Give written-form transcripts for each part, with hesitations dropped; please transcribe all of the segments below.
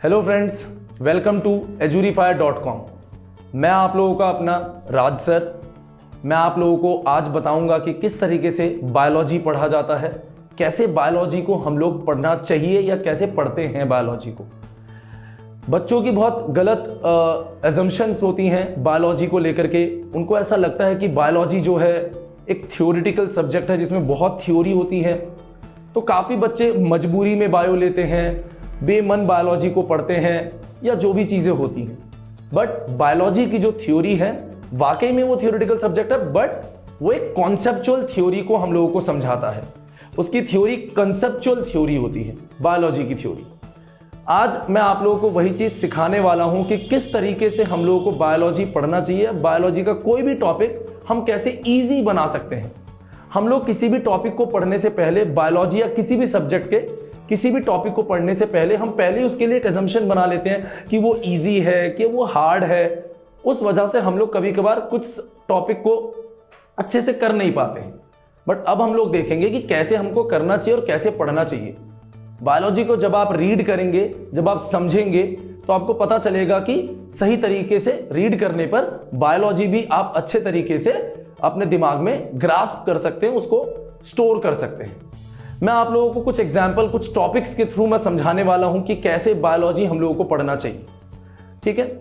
Hello friends, welcome to edurify.com। मैं आप लोगों का अपना राज सर। मैं आप लोगों को आज बताऊंगा कि किस तरीके से बायोलॉजी पढ़ा जाता है, कैसे बायोलॉजी को हम लोग पढ़ना चाहिए या कैसे पढ़ते हैं बायोलॉजी को। बच्चों की बहुत गलत एजम्पशंस होती हैं बायोलॉजी को लेकर के। उनको ऐसा लगता है कि बायोलॉजी जो है एक थ्योरेटिकल सब्जेक्ट है जिसमें बहुत थ्योरी होती है, तो काफ़ी बच्चे मजबूरी में बायो लेते हैं, बेमन बायोलॉजी को पढ़ते हैं या जो भी चीज़ें होती हैं। बट बायोलॉजी की जो थ्योरी है वाकई में वो थ्योरेटिकल सब्जेक्ट है, बट वो एक कॉन्सेप्चुअल थ्योरी को हम लोगों को समझाता है। उसकी थ्योरी कंसेप्चुअल थ्योरी होती है, बायोलॉजी की थ्योरी। आज मैं आप लोगों को वही चीज़ सिखाने वाला हूं कि किस तरीके से हम लोगों को बायोलॉजी पढ़ना चाहिए। बायोलॉजी का कोई भी टॉपिक हम कैसे ईजी बना सकते हैं। हम लोग किसी भी टॉपिक को पढ़ने से पहले, बायोलॉजी या किसी भी सब्जेक्ट के किसी भी टॉपिक को पढ़ने से पहले हम पहले उसके लिए एक अजम्पशन बना लेते हैं कि वो इजी है, कि वो हार्ड है। उस वजह से हम लोग कभी कभार कुछ टॉपिक को अच्छे से कर नहीं पाते हैं। बट अब हम लोग देखेंगे कि कैसे हमको करना चाहिए और कैसे पढ़ना चाहिए। बायोलॉजी को जब आप रीड करेंगे, जब आप समझेंगे, तो आपको पता चलेगा कि सही तरीके से रीड करने पर बायोलॉजी भी आप अच्छे तरीके से अपने दिमाग में ग्रास्प कर सकते हैं, उसको स्टोर कर सकते हैं। मैं आप लोगों को कुछ एग्जाम्पल, कुछ टॉपिक्स के थ्रू मैं समझाने वाला हूं कि कैसे बायोलॉजी हम लोगों को पढ़ना चाहिए। ठीक है,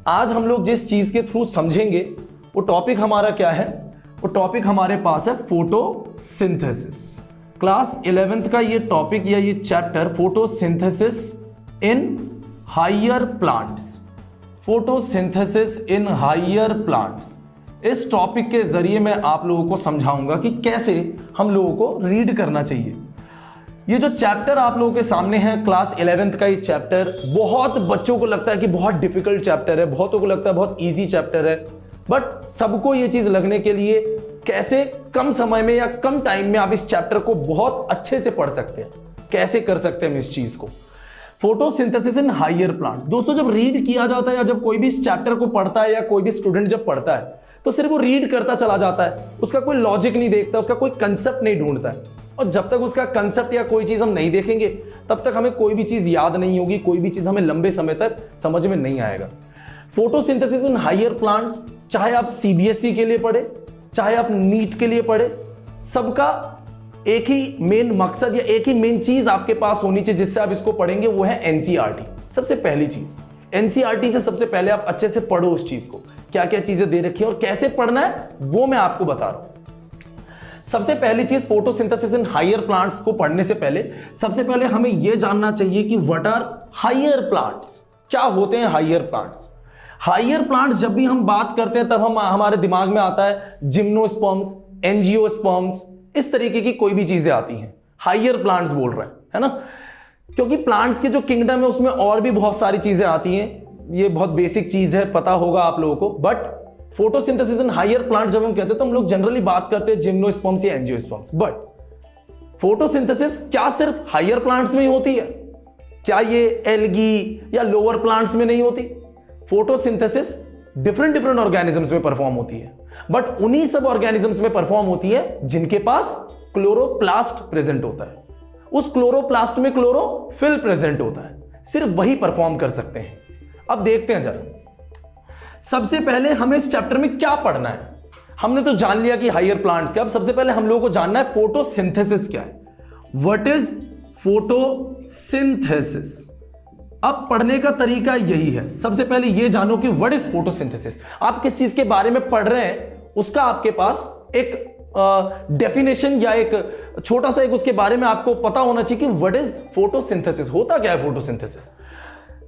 आज हम लोग जिस चीज के थ्रू समझेंगे वो टॉपिक हमारा क्या है? वो टॉपिक हमारे पास है फोटोसिंथेसिस। क्लास 11th का ये टॉपिक या ये chapter photosynthesis in higher plants. Photosynthesis in higher plants, इस टॉपिक के जरिए मैं आप लोगों को समझाऊंगा कि कैसे हम लोगों को रीड करना चाहिए। ये जो चैप्टर आप लोगों के सामने है, क्लास 11th का ये चैप्टर, बहुत बच्चों को लगता है कि बहुत डिफिकल्ट चैप्टर है, बहुतों को लगता है बहुत इजी चैप्टर है। बट सबको ये चीज लगने के लिए कैसे कम समय में या कम टाइम में आप इस चैप्टर को बहुत अच्छे से पढ़ सकते हैं, कैसे कर सकते हैं इस चीज को। फोटोसिंथेसिस इन हायर प्लांट्स, दोस्तों जब रीड किया जाता है या जब कोई भी इस चैप्टर को पढ़ता है या कोई भी स्टूडेंट जब पढ़ता है तो सिर्फ वो रीड करता चला जाता है, उसका कोई लॉजिक नहीं देखता, उसका कोई कंसेप्ट नहीं ढूंढता है। और जब तक उसका कंसेप्ट या कोई चीज हम नहीं देखेंगे तब तक हमें कोई भी चीज याद नहीं होगी, कोई भी चीज हमें लंबे समय तक समझ में नहीं आएगा। फोटोसिंथेसिस इन हायर प्लांट्स, चाहे आप सीबीएसई के लिए पढ़े, चाहे आप नीट के लिए पढ़े, सबका एक ही मेन मकसद या एक ही मेन चीज आपके पास होनी चाहिए जिससे आप इसको पढ़ेंगे, वो है एनसीईआरटी। सबसे पहली चीज एनसीईआरटी से सबसे पहले आप अच्छे से पढ़ो उस चीज को, क्या क्या चीजें दे रखी है और कैसे पढ़ना है वो मैं आपको बता रहा हूं। सबसे पहली चीज, फोटोसिंथेसिस इन हायर प्लांट्स को पढ़ने से पहले सबसे पहले हमें यह जानना चाहिए कि व्हाट आर हायर प्लांट्स, क्या होते हैं हायर प्लांट्स। हायर प्लांट्स जब भी हम बात करते हैं तब हमारे दिमाग में आता है जिम्नोस्पर्म्स, एंजियोस्पर्म्स, इस तरीके की कोई भी चीजें आती हैं। हायर प्लांट्स बोल रहे हैं, है ना, क्योंकि प्लांट्स के जो किंगडम है उसमें और भी बहुत सारी चीजें आती हैं। ये बहुत बेसिक चीज है, पता होगा आप लोगों को। But photosynthesis in higher plant जब हम कहते हैं तो हम लोग जनरली बात करते हैं जिम्नोस्पर्म्स या एंजियोस्पर्म्स। बट फोटोसिंथेसिस क्या सिर्फ हायर प्लांट्स में ही होती है? क्या ये एल्गी या लोअर प्लांट्स में नहीं होती? फोटोसिंथेसिस डिफरेंट डिफरेंट ऑर्गेनिजम्स में परफॉर्म होती है, बट उन्हीं सब ऑर्गेनिजम्स में परफॉर्म होती है जिनके पास क्लोरोप्लास्ट प्रेजेंट होता है। उस क्लोरोप्लास्ट में क्लोरोफिल प्रेजेंट होता है, सिर्फ वही परफॉर्म कर सकते हैं। अब देखते हैं जरा, सबसे पहले हमें इस चैप्टर में क्या पढ़ना है। हमने तो जान लिया कि हायर प्लांट्स क्या, अब सबसे पहले हम लोगों को जानना है फोटोसिंथेसिस क्या है। What is photosynthesis. अब पढ़ने का तरीका यही है, सबसे पहले यह जानो कि व्हाट इज फोटोसिंथेसिस। आप किस चीज के बारे में पढ़ रहे हैं उसका आपके पास एक डेफिनेशन या एक छोटा सा एक उसके बारे में आपको पता होना चाहिए कि व्हाट इज फोटोसिंथेसिस, होता क्या है फोटोसिंथेसिस।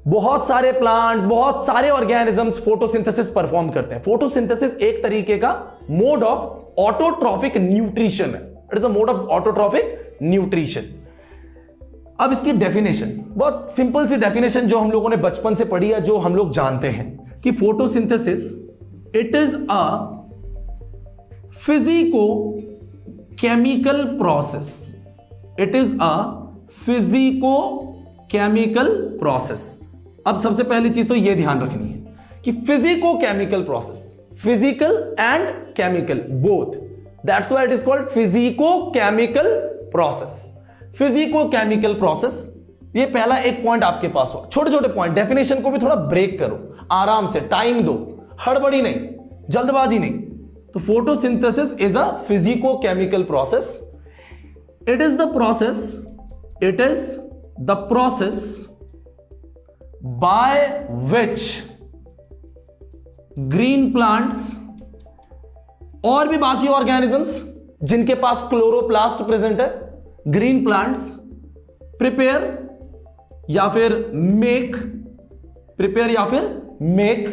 बहुत सारे प्लांट्स, बहुत सारे ऑर्गेनिजम्स फोटोसिंथेसिस परफॉर्म करते हैं। फोटोसिंथेसिस एक तरीके का मोड ऑफ ऑटोट्रॉफिक न्यूट्रिशन है। It is a mode of autotrophic nutrition. अब इसकी डेफिनेशन, बहुत सिंपल सी डेफिनेशन जो हम लोगों ने बचपन से पढ़ी है, जो हम लोग जानते हैं कि photosynthesis it is a physico chemical process. It is a physico chemical process. अब सबसे पहली चीज तो यह ध्यान रखनी है कि physico chemical process, physical and chemical both, that's why it is called physico chemical process. Physico chemical process ये पहला एक पॉइंट आपके पास हो। छोटे छोटे पॉइंट, डेफिनेशन को भी थोड़ा ब्रेक करो, आराम से, टाइम दो, हड़बड़ी नहीं, जल्दबाजी नहीं। तो photosynthesis is a physico chemical process. It is the process by which green plants और भी बाकी ऑर्गेनिजम्स जिनके पास क्लोरोप्लास्ट प्रेजेंट है, ग्रीन प्लांट्स प्रिपेयर या फिर make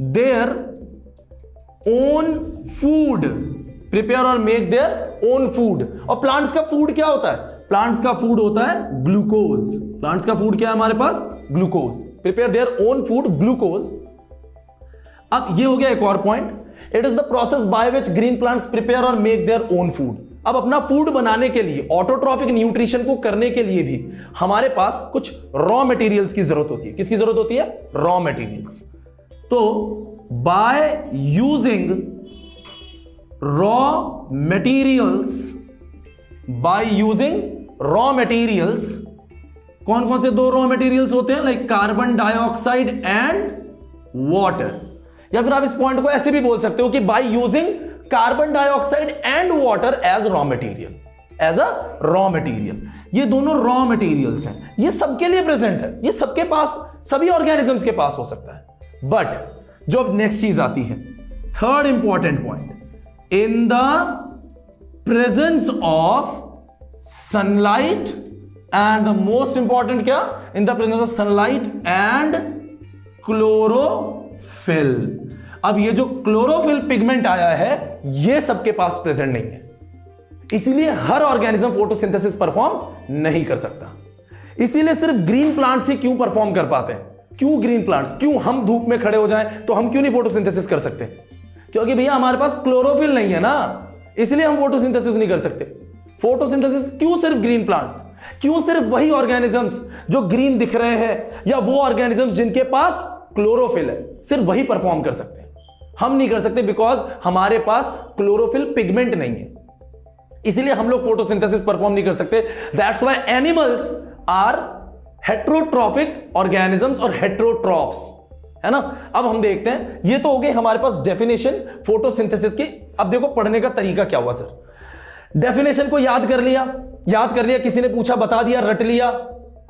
their own food, prepare और मेक देयर ओन फूड। और प्लांट्स का फूड क्या होता है? प्लांट्स का फूड होता है ग्लूकोज। प्लांट्स का फूड क्या है हमारे पास? Glucose. Prepare their own food, glucose. अब ये हो गया एक और point, it is the process by which green plants prepare और मेक देयर ओन फूड। अब अपना फूड बनाने के लिए, ऑटोट्रॉफिक न्यूट्रिशन को करने के लिए भी हमारे पास कुछ रॉ मटेरियल्स की जरूरत होती है। किसकी जरूरत होती है? Raw materials. तो बाय यूजिंग रॉ मटेरियल्स, कौन कौन से दो रॉ मटेरियल्स होते हैं? Like carbon dioxide and water. या फिर आप इस पॉइंट को ऐसे भी बोल सकते हो कि by using carbon dioxide and water as raw material, as a raw material. ये दोनों रॉ मटेरियल्स हैं, ये सबके लिए प्रेजेंट है, ये सबके पास, सभी ऑर्गेनिजम्स के पास हो सकता है। बट जो अब नेक्स्ट चीज आती है, third important point, in the presence of sunlight and the most important क्या? In the presence of sunlight and chlorophyll. अब ये जो क्लोरोफिल पिगमेंट आया है, ये सबके पास प्रेजेंट नहीं है, इसीलिए हर ऑर्गेनिज्म फोटोसिंथेसिस परफॉर्म नहीं कर सकता। इसीलिए सिर्फ ग्रीन प्लांट्स ही क्यों परफॉर्म कर पाते हैं? क्यों ग्रीन प्लांट्स? क्यों हम धूप में खड़े हो जाएं तो हम क्यों नहीं फोटोसिंथेसिस कर सकते? क्योंकि भैया हमारे पास क्लोरोफिल नहीं है ना, इसलिए हम फोटोसिंथेसिस नहीं कर सकते। फोटोसिंथेसिस क्यों सिर्फ ग्रीन प्लांट्स? क्यों सिर्फ वही ऑर्गेनिजम्स जो ग्रीन दिख रहे हैं, या वो ऑर्गेनिजम्स जिनके पास क्लोरोफिल है, सिर्फ वही परफॉर्म कर सकते हैं? हम नहीं कर सकते बिकॉज हमारे पास क्लोरोफिल पिगमेंट नहीं है, इसीलिए हम लोग फोटोसिंथेसिस परफॉर्म नहीं कर सकते। That's why animals are heterotrophic organisms और हेट्रोट्रॉफ्स, है ना। अब हम देखते हैं, ये तो हो गई हमारे पास डेफिनेशन फोटोसिंथेसिस की। अब देखो पढ़ने का तरीका क्या हुआ सर। डेफिनेशन को याद कर लिया, किसी ने पूछा बता दिया, रट लिया,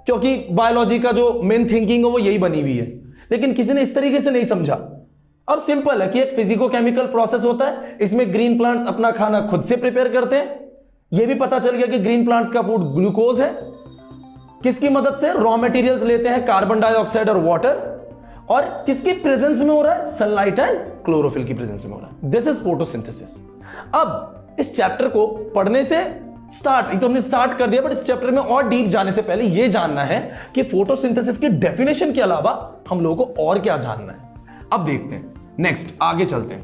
क्योंकि बायोलॉजी का जो मेन थिंकिंग है वो यही बनी हुई है। लेकिन किसी ने इस तरीके से नहीं समझा। अब सिंपल है कि एक फिजिको केमिकल प्रोसेस होता है, इसमें ग्रीन प्लांट्स अपना खाना खुद से प्रिपेयर करते हैं। यह भी पता चल गया कि ग्रीन प्लांट्स का फूड ग्लूकोज है। किसकी मदद से? रॉ मटेरियल्स लेते हैं, कार्बन डाइऑक्साइड और वाटर, और किसकी प्रेजेंस में हो रहा है? सनलाइट एंड क्लोरोफिल की प्रेजेंस में हो रहा है। This is photosynthesis. अब इस चैप्टर को पढ़ने से ये तो हमने स्टार्ट कर दिया, बट इस चैप्टर में और डीप जाने से पहले यह जानना है कि फोटोसिंथेसिस की डेफिनेशन के अलावा हम लोगों को और क्या जानना है। अब देखते हैं, नेक्स्ट आगे चलते हैं,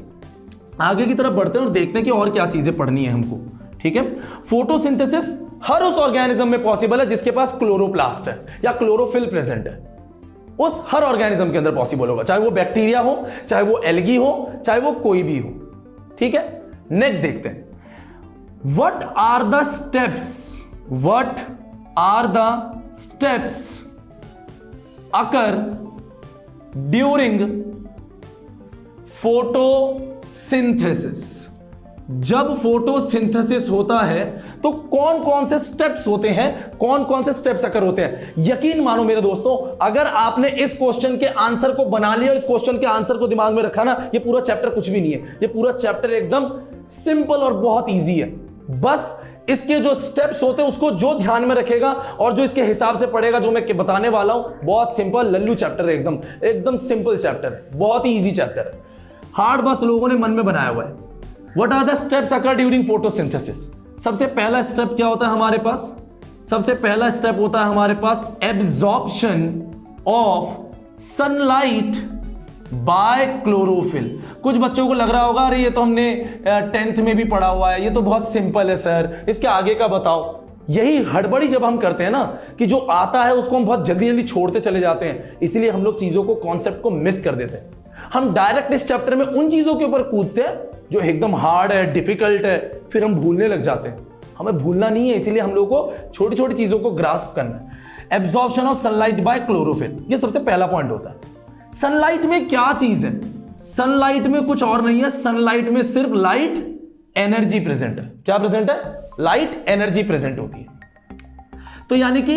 आगे की तरफ बढ़ते हैं और देखते हैं कि और क्या चीजें पढ़नी है हमको। ठीक है, फोटोसिंथेसिस हर उस ऑर्गेनिज्म में पॉसिबल है जिसके पास क्लोरोप्लास्ट है या क्लोरोफिल प्रेजेंट है। उस हर ऑर्गेनिज्म के अंदर पॉसिबल होगा, चाहे वो बैक्टीरिया हो, चाहे वो एल्गी हो, चाहे वो कोई भी हो। ठीक है, नेक्स्ट देखते हैं, what are the steps occur during photosynthesis. जब फोटोसिंथेसिस होता है तो कौन कौन से स्टेप्स होते हैं, कौन कौन से स्टेप्स अकर होते हैं। यकीन मानो मेरे दोस्तों, अगर आपने इस क्वेश्चन के आंसर को बना लिया और इस क्वेश्चन के आंसर को दिमाग में रखा ना, ये पूरा चैप्टर कुछ भी नहीं है। ये पूरा चैप्टर एकदम सिंपल और बहुत इजी है। बस इसके जो स्टेप्स होते हैं उसको जो ध्यान में रखेगा और जो इसके हिसाब से पढ़ेगा, जो मैं बताने वाला हूं, बहुत सिंपल लल्लू चैप्टर है, एकदम सिंपल चैप्टर है, बहुत ही इजी चैप्टर है। हार्ड बस लोगों ने मन में बनाया हुआ है। What are the steps occur during photosynthesis? सबसे पहला स्टेप क्या होता है हमारे पास? सबसे पहला स्टेप होता है हमारे पास absorption of sunlight by chlorophyll. कुछ बच्चों को लग रहा होगा अरे ये तो हमने 10th में भी पढ़ा हुआ है, ये तो बहुत सिंपल है सर, इसके आगे का बताओ। यही हड़बड़ी जब हम करते हैं ना, कि जो आता है उसको हम बहुत जल्दी जल्दी छोड़ते चले जाते हैं, इसीलिए हम लोग चीजों को, कॉन्सेप्ट को मिस कर देते हैं। हम डायरेक्ट इस चैप्टर में उन चीजों के ऊपर कूदते हैं जो एकदम हार्ड है, डिफिकल्ट है, फिर हम भूलने लग जाते हैं। हमें भूलना नहीं है, इसीलिए हम लोगों को छोटी छोटी चीजों को ग्रास्प करना है। Absorption of sunlight by chlorophyll, ये सबसे पहला पॉइंट होता है। सनलाइट में क्या चीज है? सनलाइट में कुछ और नहीं है, सनलाइट में सिर्फ लाइट एनर्जी प्रेजेंट है। क्या प्रेजेंट है? लाइट एनर्जी प्रेजेंट होती है। तो यानी कि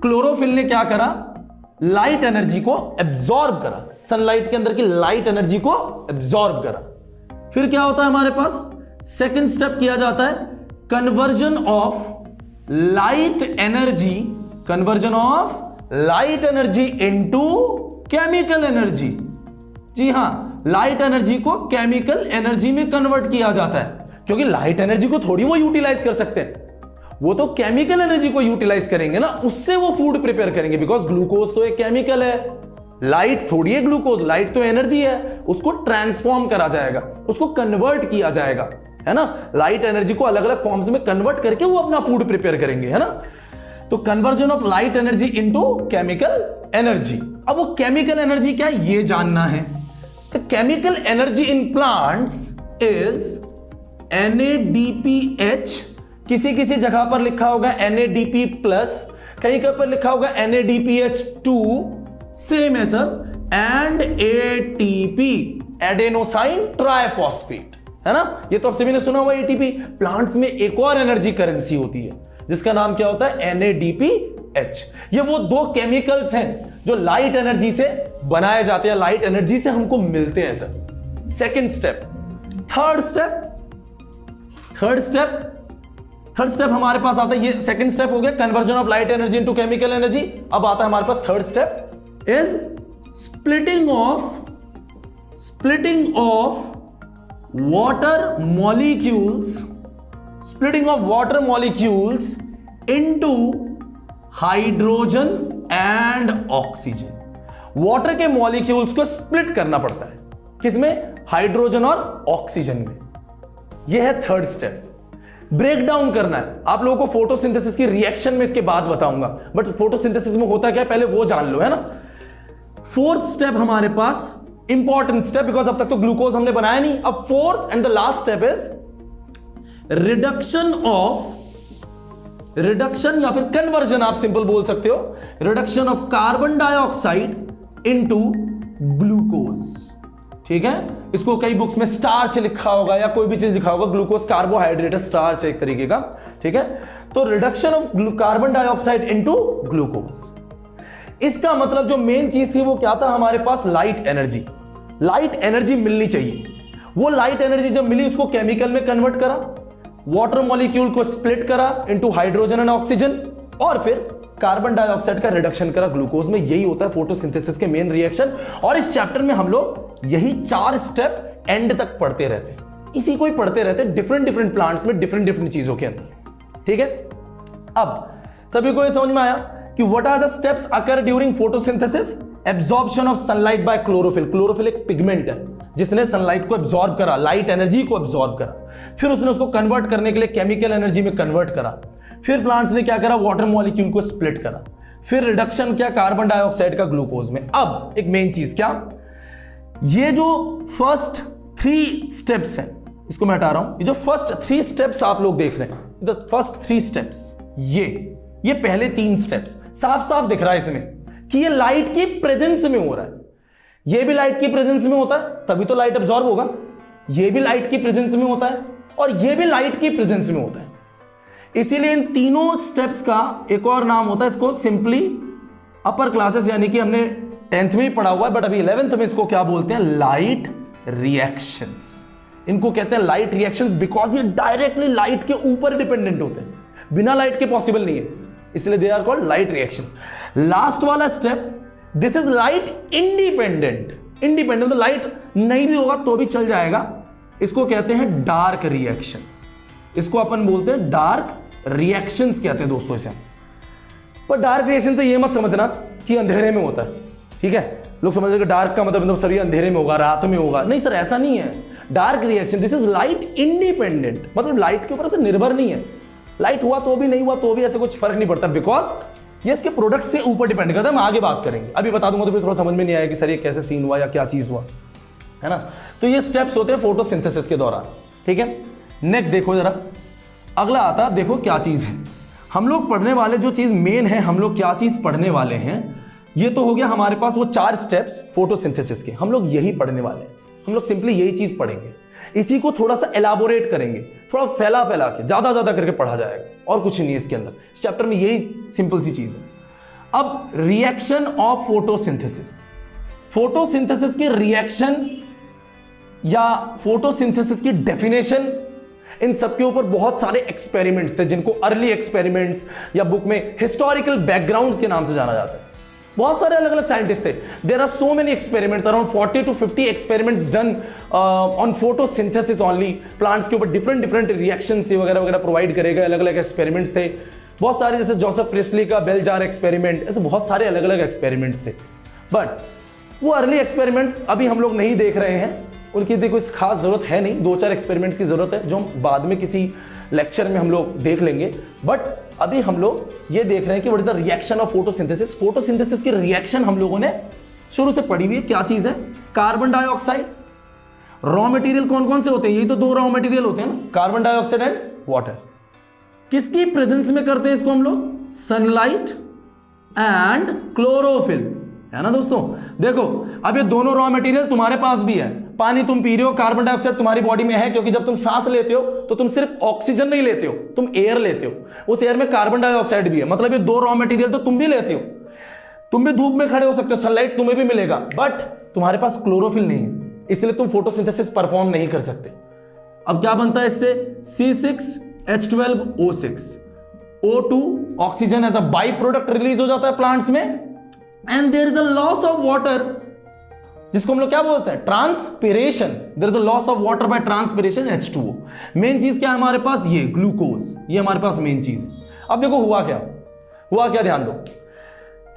क्लोरोफिल ने क्या करा? लाइट एनर्जी को एब्जॉर्ब करा, सनलाइट के अंदर की लाइट एनर्जी को एब्जॉर्ब करा। फिर क्या होता है हमारे पास? सेकंड स्टेप किया जाता है conversion of light energy, conversion of light energy into chemical energy. जी हां, लाइट एनर्जी को केमिकल एनर्जी में कन्वर्ट किया जाता है, क्योंकि लाइट एनर्जी को थोड़ी वो यूटिलाइज कर सकते हैं, वो तो केमिकल एनर्जी को यूटिलाइज करेंगे ना, उससे वो फूड प्रिपेयर करेंगे। बिकॉज ग्लूकोज तो एक केमिकल है, लाइट थोड़ी है ग्लूकोज, लाइट तो एनर्जी है, उसको ट्रांसफॉर्म करा जाएगा, उसको कन्वर्ट किया जाएगा, है ना। लाइट एनर्जी को अलग अलग फॉर्म्स में कन्वर्ट करके वो अपना फूड प्रिपेयर करेंगे, है ना। तो conversion of light energy into chemical energy. अब वो केमिकल एनर्जी क्या है ये जानना है। तो chemical energy in plants is NADPH, किसी किसी जगह पर लिखा होगा NADP+, कहीं पर लिखा होगा NADPH2, सेम है sir, and ATP, adenosine triphosphate, है ना। ये तो आप सभी ने सुना हुआ ATP। प्लांट्स में एक और एनर्जी करेंसी होती है जिसका नाम क्या होता है? NADPH। ये वो दो केमिकल्स हैं जो लाइट एनर्जी से बनाए जाते हैं, लाइट एनर्जी से हमको मिलते हैं sir. Second step. Third step हमारे पास आता है, ये सेकंड स्टेप हो गया conversion of light energy into chemical energy. अब आता है हमारे पास third step is splitting of water molecules into hydrogen and oxygen. Water के मॉलिक्यूल्स को स्प्लिट करना पड़ता है, किसमें? हाइड्रोजन और ऑक्सीजन में। यह है थर्ड स्टेप। ब्रेक डाउन करना है आप लोगों को, फोटोसिंथेसिस की रिएक्शन में इसके बाद बताऊंगा, बट फोटोसिंथेसिस में होता क्या है पहले वो जान लो, है ना। फोर्थ स्टेप हमारे पास इंपॉर्टेंट स्टेप, बिकॉज अब तक तो ग्लूकोज हमने बनाया नहीं। अब fourth and the last step is reduction या फिर कन्वर्जन, आप सिंपल बोल सकते हो, reduction of carbon dioxide into glucose. ठीक है, इसको कई बुक्स में स्टार्च लिखा होगा या कोई भी चीज लिखा होगा, ग्लूकोज कार्बोहाइड्रेट है, स्टार्च है एक तरीके का। ठीक है, तो reduction of carbon dioxide into glucose. इसका मतलब जो मेन चीज थी वो क्या था हमारे पास? लाइट एनर्जी मिलनी चाहिए। वो लाइट एनर्जी जब मिली उसको केमिकल में कन्वर्ट करा, वाटर मॉलिक्यूल को स्प्लिट करा इनटू हाइड्रोजन एंड ऑक्सीजन, और फिर कार्बन डाइऑक्साइड का रिडक्शन करा ग्लूकोज में। यही होता है फोटोसिंथेसिस के मेन रिएक्शन। और इस चैप्टर में हम लोग यही 4 स्टेप एंड तक पढ़ते रहते हैं, इसी को ही पढ़ते रहते हैं डिफरेंट प्लांट्स में डिफरेंट चीजों के अंदर। ठीक है, अब सभी को ये समझ में आया कि what are the steps occur during photosynthesis? Absorption of sunlight by chlorophyll. Chlorophyll एक पिगमेंट है जिसने सनलाइट को एब्जॉर्ब करा, लाइट एनर्जी को एब्जॉर्ब करा, फिर उसने उसको कन्वर्ट करने के लिए केमिकल एनर्जी में कन्वर्ट करा। फिर प्लांट्स ने क्या करा? वाटर मॉलिक्यूल को स्प्लिट करा, फिर रिडक्शन क्या? कार्बन डाइऑक्साइड का ग्लूकोज में। अब एक मेन चीज क्या, ये जो फर्स्ट 3 स्टेप्स हैं इसको मैं हटा रहा हूं, ये जो फर्स्ट 3 स्टेप्स आप लोग देख रहे हैं, द फर्स्ट 3 स्टेप्स, ये पहले 3 स्टेप्स साफ साफ दिख रहा है इसमें कि ये लाइट की प्रेजेंस में हो रहा है। ये भी लाइट की प्रेजेंस में होता है तभी तो लाइट एब्जॉर्ब होगा, ये भी लाइट की प्रेजेंस में होता है और ये भी लाइट की प्रेजेंस में होता है। इसीलिए इन तीनों स्टेप्स का एक और नाम होता है, इसको सिंपली अपर क्लासेस यानी कि हमने 10th में ही पढ़ा हुआ है, बट अभी 11th में इसको क्या बोलते हैं? Light reactions. इनको कहते हैं लाइट रिएक्शंस बिकॉज ये डायरेक्टली लाइट के ऊपर डिपेंडेंट होते हैं, बिना लाइट के पॉसिबल नहीं है, इसलिए they are called light reactions. Last वाला step, this is light independent, तो लाइट नहीं भी होगा तो भी चल जाएगा, इसको कहते हैं डार्क रिएक्शंस। इसको अपन बोलते हैं डार्क रिएक्शंस कहते हैं दोस्तों इसे। पर डार्क रिएक्शन से ये मत समझना कि अंधेरे में होता है, ठीक है। लोग समझ रहे डार्क का मतलब सर ये अंधेरे में होगा, रात में होगा, नहीं सर ऐसा नहीं है। Dark reaction this is light independent, मतलब लाइट के ऊपर से निर्भर नहीं है, लाइट हुआ तो भी नहीं हुआ तो भी ऐसे कुछ फर्क नहीं पड़ता, बिकॉज ये इसके प्रोडक्ट से ऊपर डिपेंड करता है। हम आगे बात करेंगे, अभी बता दूंगा तो फिर थोड़ा समझ में नहीं आया कि सर ये कैसे सीन हुआ या क्या चीज हुआ, है ना। तो ये स्टेप्स होते हैं फोटोसिंथेसिस के दौरान, ठीक है। नेक्स्ट देखो जरा, अगला आता देखो क्या चीज है, हम लोग पढ़ने वाले जो चीज मेन है, हम लोग क्या चीज पढ़ने वाले हैं, ये तो हो गया हमारे पास वो 4 स्टेप्स फोटोसिंथेसिस के, हम लोग यही पढ़ने वाले हैं। हम लोग सिंपली यही चीज पढ़ेंगे, इसी को थोड़ा सा एलाबोरेट करेंगे, थोड़ा फैला फैला के ज्यादा करके पढ़ा जाएगा और कुछ नहीं है इसके अंदर। इस चैप्टर में यही सिंपल सी चीज है। अब रिएक्शन ऑफ फोटोसिंथेसिस, फोटोसिंथेसिस की रिएक्शन या फोटोसिंथेसिस की डेफिनेशन, इन सब के ऊपर बहुत सारे एक्सपेरिमेंट्स थे जिनको अर्ली एक्सपेरिमेंट्स या बुक में हिस्टोरिकल बैकग्राउंड्स के नाम से जाना जाता है। बहुत सारे अलग अलग साइंटिस्ट थे। There are so many experiments, around 40 to 50 experiments done on photosynthesis only. Plants के ऊपर डिफरेंट रिएक्शन से वगैरह वगैरह प्रोवाइड करेगा। अलग अलग एक्सपेरिमेंट्स थे बहुत सारे, जैसे जोसेफ प्रिस्टली का बेल जार एक्सपेरिमेंट, ऐसे बहुत सारे अलग अलग एक्सपेरिमेंट्स थे। बट वो अर्ली एक्सपेरिमेंट्स अभी हम लोग नहीं देख रहे हैं, उनकी देखो इस खास जरूरत है नहीं। 2-4 एक्सपेरिमेंट्स की जरूरत है जो हम बाद में किसी लेक्चर में हम लोग देख लेंगे। बट अभी हम लोग ये देख रहे हैं कि what is the reaction of photosynthesis. Photosynthesis की रिएक्शन हम लोगों ने शुरू से पढ़ी हुई है। क्या चीज है? Carbon dioxide. रॉ मटेरियल कौन कौन से होते हैं? यही तो 2 रॉ मटेरियल होते हैं ना, कार्बन डाइऑक्साइड एंड वाटर। किसकी प्रेजेंस में करते हैं इसको हम लोग? सनलाइट एंड क्लोरोफिल, है ना दोस्तों। देखो अब ये दोनों रॉ मटेरियल तुम्हारे पास भी है। पानी तुम पी रहे हो, कार्बन डाइऑक्साइड तुम्हारी बॉडी में है, क्योंकि जब तुम सांस लेते हो तो तुम सिर्फ ऑक्सीजन नहीं लेते हो, तुम एयर लेते हो। उस एयर में कार्बन डाइऑक्साइड भी है, मतलब ये 2 रॉ मटेरियल तो तुम भी लेते हो। तुम भी धूप में खड़े हो सकते हो, सनलाइट तुम्हें भी मिलेगा, बट तुम्हारे पास क्लोरोफिल नहीं है, इसलिए तुम फोटोसिंथेसिस परफॉर्म नहीं कर सकते। अब क्या बनता है इससे? C6H12O6, O2 oxygen as a by product release हो जाता है प्लांट्स में, and there is a loss of water, जिसको हम लोग क्या बोलते हैं? Transpiration. There is a loss of water by transpiration, H2O। Main चीज क्या है हमारे पास? ये ग्लूकोज, ये हमारे पास मेन चीज है। अब देखो हुआ क्या, ध्यान दो।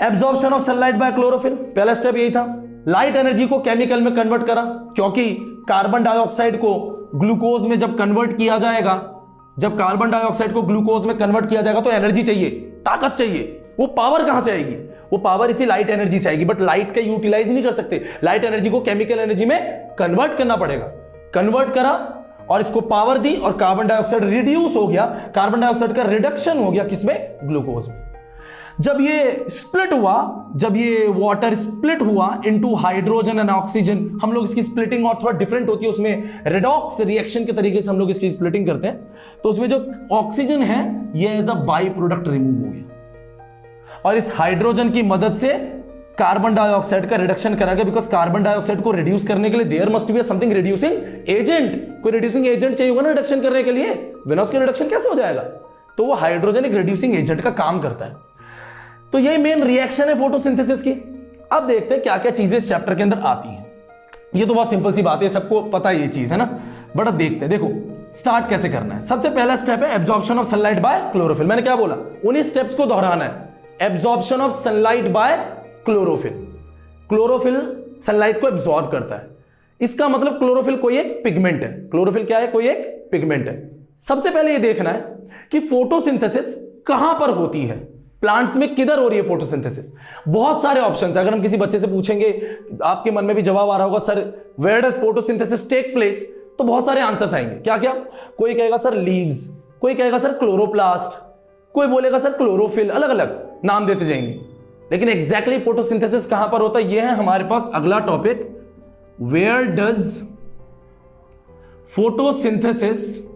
Absorption of sunlight by chlorophyll, पहला स्टेप यही था। लाइट एनर्जी को केमिकल में कन्वर्ट करा, क्योंकि कार्बन डाइऑक्साइड को ग्लूकोज में जब कन्वर्ट किया जाएगा, जब कार्बन डाइऑक्साइड को ग्लूकोज में कन्वर्ट किया जाएगा तो एनर्जी चाहिए, ताकत चाहिए। वो पावर कहां से आएगी? वो पावर इसी लाइट एनर्जी से आएगी, बट लाइट का यूटिलाइज नहीं कर सकते। लाइट एनर्जी को केमिकल एनर्जी में कन्वर्ट करना पड़ेगा। कन्वर्ट करा और इसको पावर दी और कार्बन डाइऑक्साइड रिड्यूस हो गया, कार्बन डाइऑक्साइड का रिडक्शन हो गया किसमें? ग्लूकोज में। जब ये स्प्लिट हुआ, जब ये वाटर स्प्लिट हुआ इनटू हाइड्रोजन एंड ऑक्सीजन, हम लोग इसकी स्प्लिटिंग और थोड़ा डिफरेंट होती है, उसमें रेडॉक्स रिएक्शन के तरीके से हम लोग इसकी स्प्लिटिंग करते हैं। तो उसमें जो ऑक्सीजन है ये as a by product remove हो गया, और इस हाइड्रोजन की मदद से कार्बन डाइऑक्साइड का रिडक्शन करा गया। बिकॉज कार्बन डाइऑक्साइड को रिड्यूस करने के लिए there must be something reducing agent, कोई रिड्यूसिंग एजेंट चाहिए होगा ना रिडक्शन करने के लिए, बिना उसके रिडक्शन कैसे हो जाएगा? तो वो हाइड्रोजन एक रिड्यूसिंग एजेंट का काम करता है। तो यही मेन रिएक्शन है फोटोसिंथेसिस की। अब देखते हैं क्या क्या चीजें इस चैप्टर के अंदर आती हैं। ये तो बहुत सिंपल सी बात है, सबको पता है ये चीज, है ना। बट अब देखते हैं, देखो स्टार्ट कैसे करना है। सबसे पहला स्टेप है absorption of sunlight by chlorophyll. मैंने क्या बोला? उन्हीं स्टेप्स को दोहराना है। Absorption of sunlight by chlorophyll. Chlorophyll sunlight को एब्जॉर्ब करता है, इसका मतलब क्लोरोफिल कोई एक पिगमेंट है। क्लोरोफिल क्या है? कोई एक पिगमेंट है। सबसे पहले यह देखना है कि फोटोसिंथेसिस कहां पर होती है, प्लांट्स में किधर हो रही है फोटोसिंथेसिस। बहुत सारे ऑप्शंस है। अगर हम किसी बच्चे से पूछेंगे, आपके मन में भी जवाब आ रहा होगा, sir where does photosynthesis take place, तो बहुत सारे आंसर्स आएंगे। क्या क्या? कोई कहेगा सर लीव्स, कोई कहेगा सर क्लोरोप्लास्ट, कोई बोलेगा सर क्लोरोफिल, अलग अलग नाम देते जाएंगे। लेकिन एग्जैक्टली फोटोसिंथेसिस कहां पर होता है, यह है हमारे पास अगला topic. Where does photosynthesis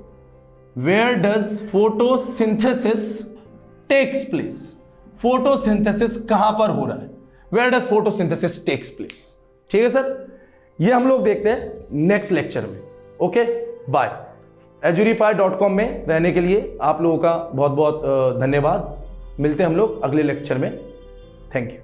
takes place. Photosynthesis कहां पर हो रहा है? Where does photosynthesis takes place. ठीक है सर, ये हम लोग देखते हैं नेक्स्ट लेक्चर में। Okay, bye. edurify.com में रहने के लिए आप लोगों का बहुत बहुत धन्यवाद। मिलते हैं हम लोग अगले लेक्चर में। Thank you.